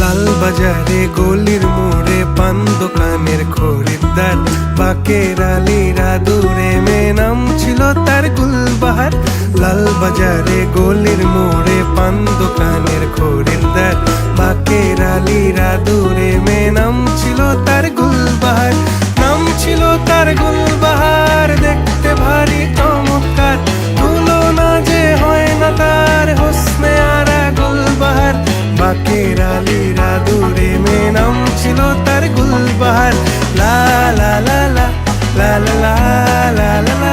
লাল বাজারে গলির মোড়ে পান দোকানের খরিদ্দার, বাকের আলীরা দূরে মেয়ে নাম ছিল তার গুলবাহার। লাল বাজারে গলির মোড়ে পান দোকানের খরিদ্দার, বাকের আলীরা দূরে মেয়ে নাম ছিল তার গুলবাহার। নাম ছিল তার গুলবাহার, দেখতে ভারী চমৎকার, তুলনা যে হয় না তার হোসনে আরা গুলবাহার। বাকের আলীরা দূরে মেয়ে নাম ছিল তার গুলবাহার। লা লা লা লা লা লা লা লা লা।